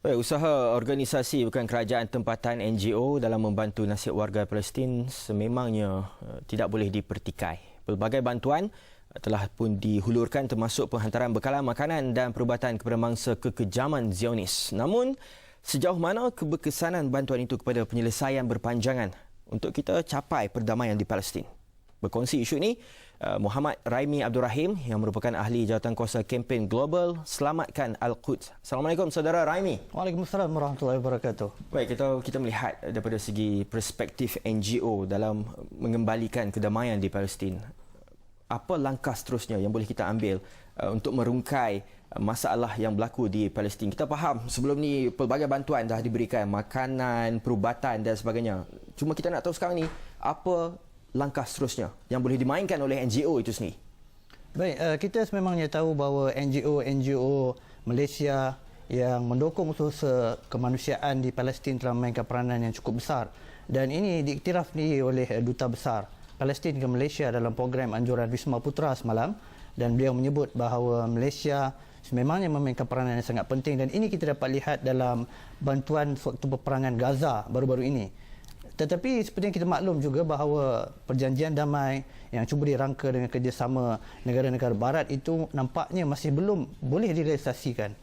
Baik, usaha organisasi bukan kerajaan tempatan NGO dalam membantu nasib warga Palestin sememangnya tidak boleh dipertikai. Pelbagai bantuan telah pun dihulurkan termasuk penghantaran bekalan makanan dan perubatan kepada mangsa kekejaman Zionis. Namun, sejauh mana keberkesanan bantuan itu kepada penyelesaian berpanjangan untuk kita capai perdamaian di Palestin? Berkongsi isu ini, Muhammad Raimi Abdul Rahim yang merupakan ahli jawatankuasa kempen global Selamatkan Al-Quds. Assalamualaikum saudara Raimi. Waalaikumsalam warahmatullahi wabarakatuh. Baik, kita melihat daripada segi perspektif NGO dalam mengembalikan kedamaian di Palestin. Apa langkah seterusnya yang boleh kita ambil untuk merungkai masalah yang berlaku di Palestin? Kita faham sebelum ni pelbagai bantuan dah diberikan, makanan, perubatan dan sebagainya. Cuma kita nak tahu sekarang ni apa langkah seterusnya yang boleh dimainkan oleh NGO itu sendiri? Baik, kita sememangnya tahu bahawa NGO Malaysia yang mendukung usaha kemanusiaan di Palestin telah memainkan peranan yang cukup besar, dan ini diiktiraf oleh Duta Besar Palestin ke Malaysia dalam program anjuran Wisma Putra semalam, dan beliau menyebut bahawa Malaysia sememangnya memainkan peranan yang sangat penting, dan ini kita dapat lihat dalam bantuan waktu peperangan Gaza baru-baru ini. Tetapi seperti yang kita maklum juga bahawa perjanjian damai yang cuba dirangka dengan kerjasama negara-negara barat itu nampaknya masih belum boleh direalisasikan.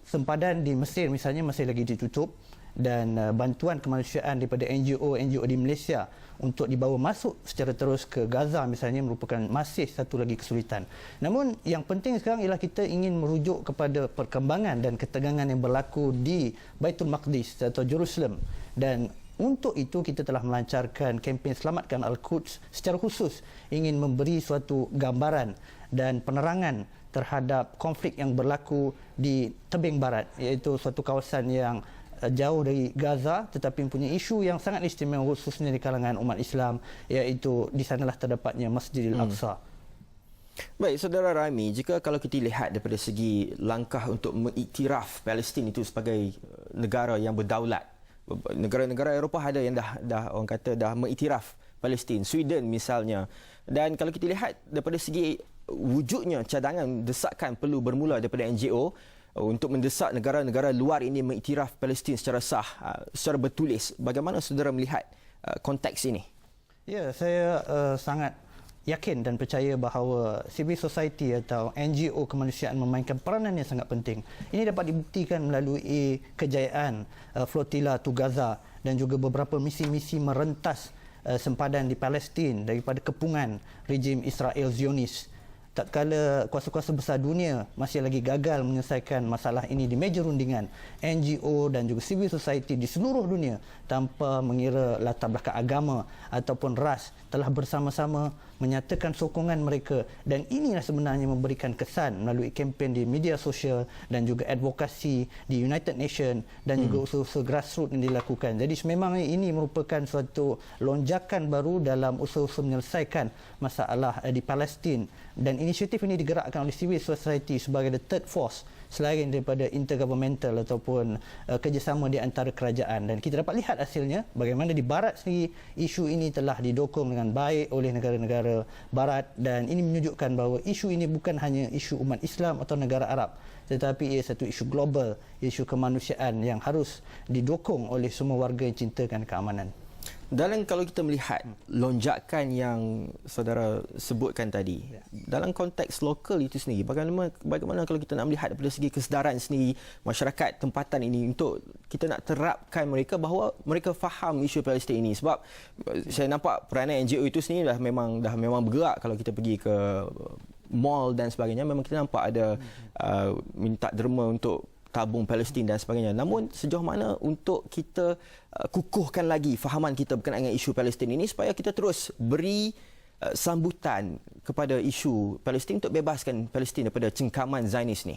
Sempadan di Mesir misalnya masih lagi ditutup, dan bantuan kemanusiaan daripada NGO di Malaysia untuk dibawa masuk secara terus ke Gaza misalnya merupakan masih satu lagi kesulitan. Namun yang penting sekarang ialah kita ingin merujuk kepada perkembangan dan ketegangan yang berlaku di Baitul Maqdis atau Jerusalem, dan untuk itu kita telah melancarkan kempen Selamatkan Al-Quds secara khusus ingin memberi suatu gambaran dan penerangan terhadap konflik yang berlaku di tebing barat, iaitu suatu kawasan yang jauh dari Gaza tetapi mempunyai isu yang sangat istimewa khususnya di kalangan umat Islam, iaitu di sanalah terdapatnya Masjidil Aqsa. Baik, saudara Raimi, jika kalau kita lihat daripada segi langkah untuk mengiktiraf Palestin itu sebagai negara yang berdaulat, negara-negara Eropah ada yang dah orang kata dah mengiktiraf Palestin, Sweden misalnya. Dan kalau kita lihat daripada segi wujudnya cadangan desakan perlu bermula daripada NGO untuk mendesak negara-negara luar ini mengiktiraf Palestin secara sah, secara bertulis. Bagaimana saudara melihat konteks ini? Ya, saya sangat yakin dan percaya bahawa civil society atau NGO kemanusiaan memainkan peranan yang sangat penting. Ini dapat dibuktikan melalui kejayaan flotila to Gaza dan juga beberapa misi-misi merentas sempadan di Palestin daripada kepungan rejim Israel Zionis. Tatkala kuasa-kuasa besar dunia masih lagi gagal menyelesaikan masalah ini di meja rundingan, NGO dan juga civil society di seluruh dunia tanpa mengira latar belakang agama ataupun ras telah bersama-sama menyatakan sokongan mereka, dan inilah sebenarnya memberikan kesan melalui kempen di media sosial dan juga advokasi di United Nations dan juga usaha-usaha grassroots yang dilakukan. Jadi sememangnya ini merupakan suatu lonjakan baru dalam usaha-usaha menyelesaikan masalah di Palestin, dan inisiatif ini digerakkan oleh civil society sebagai the third force selain daripada intergovernmental ataupun kerjasama di antara kerajaan. Dan kita dapat lihat hasilnya bagaimana di barat sendiri isu ini telah didukung dengan baik oleh negara-negara barat, dan ini menunjukkan bahawa isu ini bukan hanya isu umat Islam atau negara Arab, tetapi ia satu isu global, isu kemanusiaan yang harus didukung oleh semua warga yang cintakan keamanan. Dalam kalau kita melihat lonjakan yang saudara sebutkan tadi, dalam konteks lokal itu sendiri, bagaimana kalau kita nak melihat daripada segi kesedaran sendiri masyarakat tempatan ini untuk kita nak terapkan mereka bahawa mereka faham isu Palestin ini? Sebab saya nampak peranan NGO itu sendiri dah memang bergerak. Kalau kita pergi ke mall dan sebagainya, memang kita nampak ada minta derma untuk tabung Palestin dan sebagainya. Namun sejauh mana untuk kita kukuhkan lagi fahaman kita berkenaan dengan isu Palestin ini supaya kita terus beri sambutan kepada isu Palestin untuk bebaskan Palestin daripada cengkaman Zionis ni?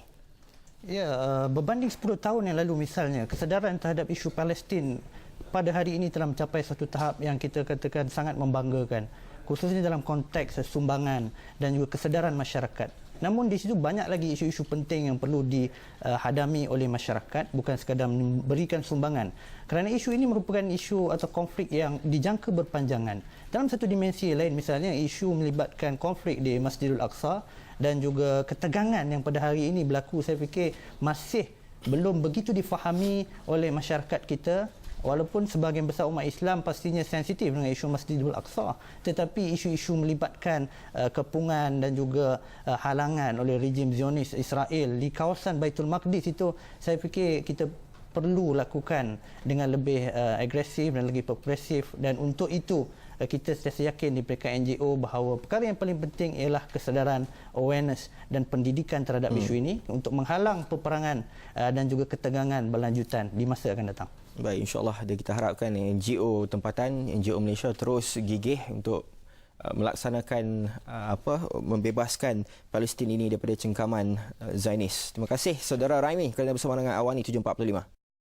Ya, berbanding 10 tahun yang lalu misalnya, kesedaran terhadap isu Palestin pada hari ini telah mencapai satu tahap yang kita katakan sangat membanggakan, khususnya dalam konteks sumbangan dan juga kesedaran masyarakat. Namun di situ banyak lagi isu-isu penting yang perlu dihadami oleh masyarakat, bukan sekadar memberikan sumbangan. Kerana isu ini merupakan isu atau konflik yang dijangka berpanjangan. Dalam satu dimensi lain misalnya, isu melibatkan konflik di Masjidil Aqsa dan juga ketegangan yang pada hari ini berlaku, saya fikir masih belum begitu difahami oleh masyarakat kita. Walaupun sebahagian besar umat Islam pastinya sensitif dengan isu Masjidil Aqsa, tetapi isu-isu melibatkan kepungan dan juga halangan oleh rejim Zionis Israel di kawasan Baitul Maqdis itu, saya fikir kita perlu lakukan dengan lebih agresif dan lagi progresif. Dan untuk itu kita sentiasa yakin di peringkat NGO bahawa perkara yang paling penting ialah kesedaran, awareness dan pendidikan terhadap isu ini untuk menghalang peperangan dan juga ketegangan berlanjutan di masa akan datang. Baik, insyaAllah kita harapkan NGO tempatan, NGO Malaysia terus gigih untuk melaksanakan membebaskan Palestin ini daripada cengkaman Zionis. Terima kasih saudara Raimi kerana bersama dengan Awani 745.